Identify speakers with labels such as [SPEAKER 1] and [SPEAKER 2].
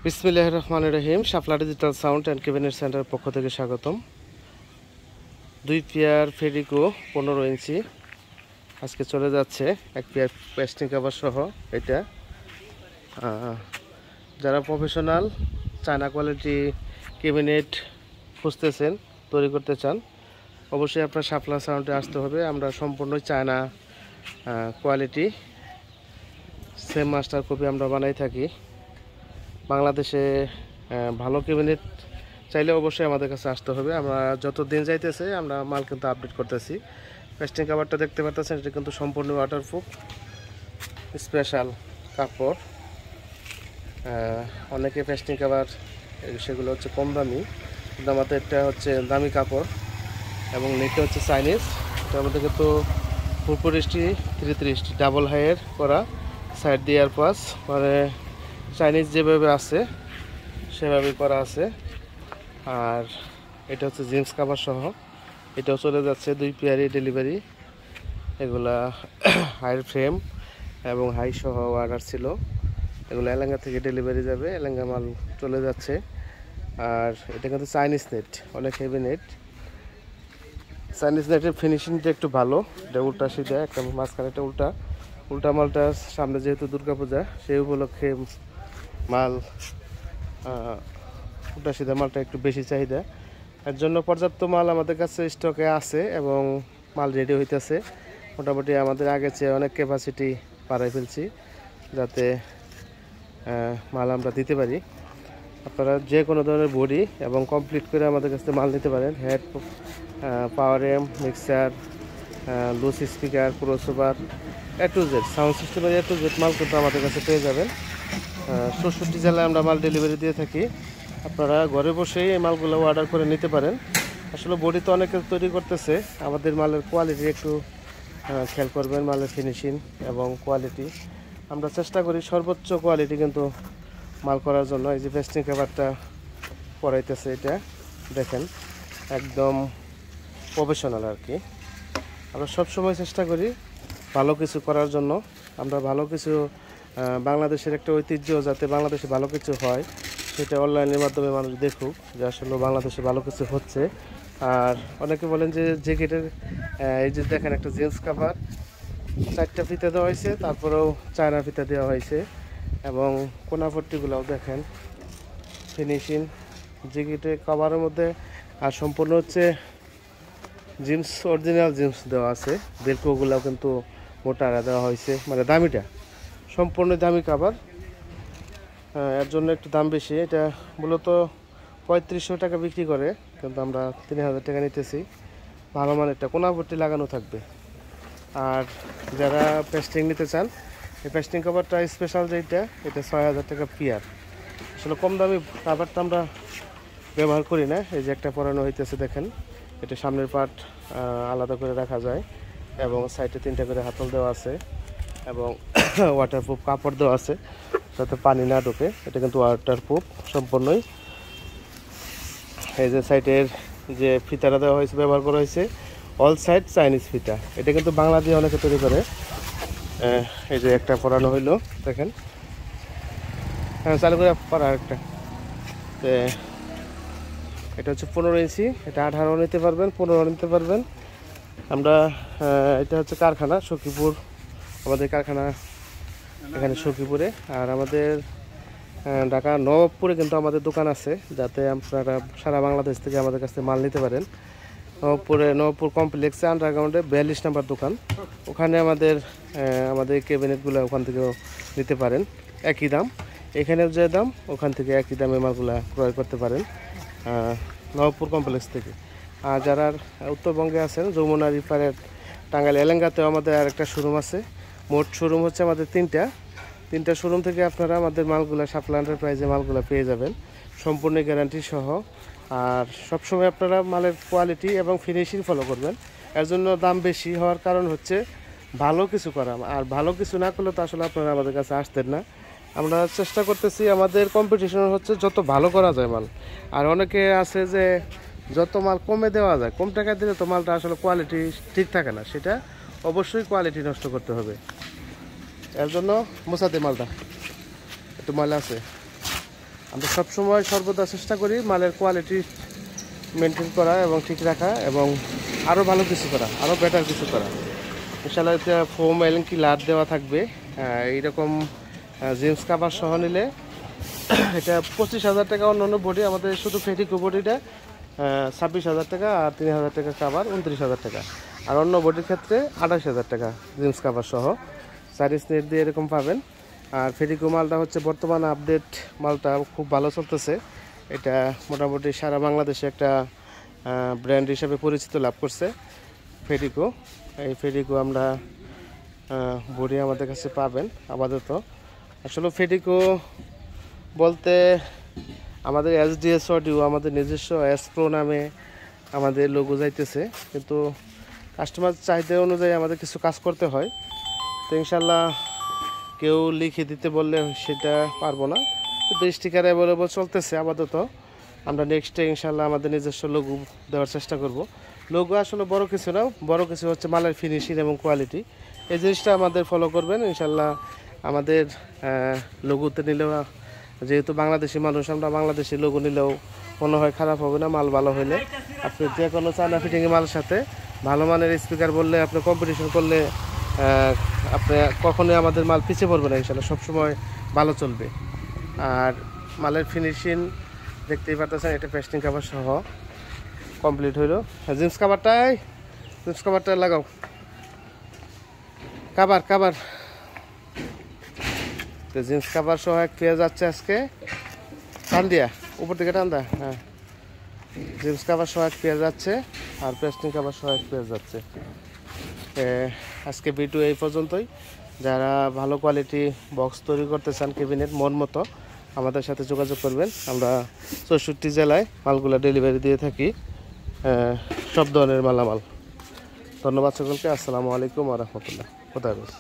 [SPEAKER 1] বিসমিল্লাহির রহমানির রহিম। Shapla digital sound and cabinet centre পক্ষ থেকে স্বাগতম। 2 পেয়ার ফেরিকো 15 ইঞ্চি আজকে চলে যাচ্ছে, 1 পেয়ার পেস্টিং কভার সহ। এটা যারা প্রফেশনাল চায়না কোয়ালিটি ক্যাবিনেট খুঁজতেছেন, তৈরি করতে চান, অবশ্যই আপনার শাপলা সাউন্ডে আসতে হবে। আমরা সম্পূর্ণ China quality same master copy আমরা বানাই থাকি। বাংলাদেশে ভালো ক্যাবিনেট চাইলে অবশ্যই আমাদের কাছে আসতে হবে। আমরা যত দিন যাইতেছে আমরা মাল কিন্তু আপডেট করতেছি। পেস্টিং কাভারটা দেখতে পাচ্ছেন, এটা কিন্তু সম্পূর্ণ ওয়াটারপ্রুফ স্পেশাল কাপড়। অনেকে পেস্টিং কাভার সেগুলো হচ্ছে কম দামি, কিন্তু আমাদের এটা হচ্ছে দামি কাপড় এবং নেটটা হচ্ছে চাইনিজ। তার মধ্যে কিন্তু 430 330 ডাবল হাইয়ের করা, সাইড দিয়ে এয়ার পাস, মানে চাইনিজ যেভাবে আছে সেভাবে করা আছে। আর এটা হচ্ছে জিন্স কাভার সহ, এটাও চলে যাচ্ছে 2 পেয়ারই ডেলিভারি। এগুলা হাই ফ্রেম এবং হাই সহ অর্ডার ছিল, এগুলো এলাঙ্গা থেকে ডেলিভারি যাবে, এলাঙ্গা মাল চলে যাচ্ছে। আর এটা কিন্তু চাইনিজ নেট, অনেক হেভি নেট। চাইনিজ নেটের ফিনিশিংটা একটু ভালো, এটা উল্টা সিধা, একটা মাঝখানে একটা উল্টা মালটা সামনে যেহেতু দুর্গাপূজা সেই উপলক্ষে মাল উল্টা সিধা মালটা একটু বেশি চাহিদা, এর জন্য পর্যাপ্ত মাল আমাদের কাছে স্টকে আছে এবং মাল রেডি হইতেছে। মোটামুটি আমাদের আগে চেয়ে অনেক ক্যাপাসিটি বাড়াই ফেলছি, যাতে মাল আমরা দিতে পারি। আপনারা যে কোনো ধরনের বডি এবং কমপ্লিট করে আমাদের কাছে মাল নিতে পারেন। Head, power amp, mixer, loose speaker, crossover, A to Z sound সিস্টেমের এ টু জেড মাল কিন্তু আমাদের কাছে পেয়ে যাবেন। 64 জেলায় আমরা মাল ডেলিভারি দিয়ে থাকি। আপনারা ঘরে বসেই এই মালগুলো অর্ডার করে নিতে পারেন। আসলে বডি তো অনেকে তৈরি করতেছে, আমাদের মালের কোয়ালিটি একটু খেয়াল করবেন, মালের ফিনিশিং এবং কোয়ালিটি। আমরা চেষ্টা করি সর্বোচ্চ কোয়ালিটি কিন্তু মাল করার জন্য। এই যে পেস্টিং কাভারটা পরাইতেছে, এটা দেখেন একদম প্রফেশনাল আর কি। আমরা সবসময় চেষ্টা করি ভালো কিছু করার জন্য। আমরা ভালো কিছু, বাংলাদেশের একটা ঐতিহ্য, যাতে বাংলাদেশে ভালো কিছু হয় সেটা অনলাইনের মাধ্যমে মানুষ দেখুক যে আসলে বাংলাদেশে ভালো কিছু হচ্ছে। আর অনেকে বলেন যে জ্যাকেটের, এই যে দেখেন একটা জিন্স কাভার 4টা ফিতা দেওয়া হয়েছে, তারপরেও চায়না ফিতা দেওয়া হয়েছে এবং কোনাপট্টিগুলোও দেখেন ফিনিশিং জ্যাকেটে কভারের মধ্যে। আর সম্পূর্ণ হচ্ছে জিন্স, অরিজিনাল জিন্স দেওয়া আছে। বেলকোগুলোও কিন্তু মোটারা দেওয়া হয়েছে, মানে দামিটা সম্পূর্ণ দামি কাভার, এর জন্য একটু দাম বেশি। এটা মূলত 3500 টাকা বিক্রি করে, কিন্তু আমরা 3000 টাকা নিতেছি। ভালো মানেরটা কোনাপট্টি লাগানো থাকবে। আর যারা পেস্টিং নিতে চান, এই পেস্টিং কাভারটা স্পেশাল যেটা, এটা 6000 টাকা পেয়ার। আসলে কম দামি কাভারটা আমরা ব্যবহার করি না। এই যে একটা পরানো হইতেছে দেখেন, এটা সামনের পার্ট আলাদা করে রাখা যায় এবং সাইডে 3টা করে হাতল দেওয়া আছে এবং ওয়াটারপ্রুফ কাপড় দেওয়া আছে যাতে পানি না ঢোকে। এটা কিন্তু ওয়াটারপ্রুফ সম্পূর্ণই। এই যে সাইডের যে ফিতাটা দেওয়া হয়েছে, ব্যবহার করা হয়েছে অল সাইড চাইনিজ ফিতা। এটা কিন্তু বাংলা দিয়ে অনেকে তৈরি করে। এই যে একটা পরানো হইলো দেখেন, হ্যাঁ চালু করে পরা একটা। এটা হচ্ছে 15 ইঞ্চি, এটা 18 নিতে পারবেন, 15 নিতে পারবেন। আমরা এটা হচ্ছে কারখানা সখীপুর, আমাদের কারখানা এখানে সখীপুরে। আর আমাদের ঢাকা নবাবপুরে কিন্তু আমাদের দোকান আছে, যাতে আপনারা সারা বাংলাদেশ থেকে আমাদের কাছ থেকে মাল নিতে পারেন। নবাবপুর কমপ্লেক্সে আন্ডারগ্রাউন্ডে 42 নম্বর দোকান, ওখানে আমাদের ক্যাবিনেটগুলো ওখান থেকেও নিতে পারেন। একই দাম, এখানেও যে দাম ওখান থেকে একই দামে মালগুলা ক্রয় করতে পারেন নবাবপুর কমপ্লেক্স থেকে। আর যারা উত্তরবঙ্গে আছেন, যমুনা রিফারের টাঙ্গাইল এলাঙ্গাতেও আমাদের আরেকটা শোরুম আছে। মোট শোরুম হচ্ছে আমাদের 3টা শোরুম থেকে আপনারা আমাদের মালগুলা শাপলা এন্টারপ্রাইজে মালগুলা পেয়ে যাবেন সম্পূর্ণ গ্যারান্টি সহ। আর সবসময় আপনারা মালের কোয়ালিটি এবং ফিনিশিং ফলো করবেন। এর জন্য দাম বেশি হওয়ার কারণ হচ্ছে ভালো কিছু করা, আর ভালো কিছু না করলে তো আসলে আপনারা আমাদের কাছে আসতেন না। আমরা চেষ্টা করতেছি, আমাদের কম্পিটিশন হচ্ছে যত ভালো করা যায় মাল। আর অনেকে আছে যে যত মাল কমে দেওয়া যায়, কম টাকা দিলে তো মালটা আসলে কোয়ালিটি ঠিক থাকে না, সেটা অবশ্যই কোয়ালিটি নষ্ট করতে হবে। এর জন্য মোছাতে মালটা একটু ময়লা আছে, আমরা সবসময় সর্বদা চেষ্টা করি মালের কোয়ালিটি মেনটেন করা এবং ঠিক রাখা এবং আরও ভালো কিছু করা, আরও বেটার কিছু করা। ইনশাআল্লাহ এটা ফোম এলঙ্কি লাট দেওয়া থাকবে। এইরকম জিন্স কাভার সহ নিলে এটা 25,000 টাকা। অন্যান্য বডি আমাদের শুধু ফেটিকো বডিটা 26,000 টাকা, আর 3,000 টাকা কাভার 29,000 টাকা। আর অন্য বডির ক্ষেত্রে 28,000 টাকা জিন্স কাভার সহ 4 নেট দিয়ে এরকম পাবেন। আর ফেটিকো মালটা হচ্ছে বর্তমানে আপডেট মালটা খুব ভালো চলতেছে। এটা মোটামুটি সারা বাংলাদেশে একটা ব্র্যান্ড হিসেবে পরিচিত লাভ করছে ফেটিকো। এই ফেটিকো আমরা বডি আমাদের কাছে পাবেন আপাতত। আসলে ফেটিকো বলতে আমাদের এসডিএস অডিও, আমাদের নিজস্ব এস প্রো নামে আমাদের লোগো যাইতেছে, কিন্তু কাস্টমার চাহিদা অনুযায়ী আমাদের কিছু কাজ করতে হয়। তো ইনশাল্লাহ কেউ লিখে দিতে বললে সেটা পারবো না, কিন্তু স্টিকার অ্যাভেলেবল চলতেছে আপাতত। আমরা নেক্সটে ইনশাল্লাহ আমাদের নিজস্ব লোগো দেওয়ার চেষ্টা করব। লোগো আসলে বড় কিছু না, বড় কিছু হচ্ছে মালের ফিনিশিং এবং কোয়ালিটি। এই জিনিসটা আমাদের ফলো করবেন ইনশাল্লাহ। আমাদের লোগোতে নিলেও, যেহেতু বাংলাদেশি মানুষ, আমরা বাংলাদেশি লোগো নিলেও মনে হয় খারাপ হবে না মাল ভালো হলে। আপনি যে কোনো চায়না ফিটিংয়ের মালের সাথে ভালো মানের স্পিকার বললে, আপনি কম্পিটিশন করলে আপনি কখনোই আমাদের মাল পিছিয়ে পড়বে না ইনশাল্লাহ, সবসময় ভালো চলবে। আর মালের ফিনিশিং দেখতেই পাচ্ছেন, এটা পেস্টিং কাভার সহ কমপ্লিট হইল। জিন্স কাভারটা লাগাও, কাভার তো জিন্স কাভার সহ এক পেয়ে যাচ্ছে আজকে। টান দিয়া উপর থেকে টান দা, হ্যাঁ, জিন্স কাভার সহ এক পেয়ে যাচ্ছে, আর পেস্টিং কাভার সহ এক পেয়ে যাচ্ছে। আজকে ভিডিও এই পর্যন্তই। যারা ভালো কোয়ালিটি বক্স তৈরি করতে চান ক্যাবিনেট মন মতো, আমাদের সাথে যোগাযোগ করবেন। আমরা 64 জেলায় মালগুলো ডেলিভারি দিয়ে থাকি, সব ধরনের মালামাল। ধন্যবাদ সকলকে। আসসালামু আলাইকুম ওয়া রাহমাতুল্লাহ। খোদা হাফেজ।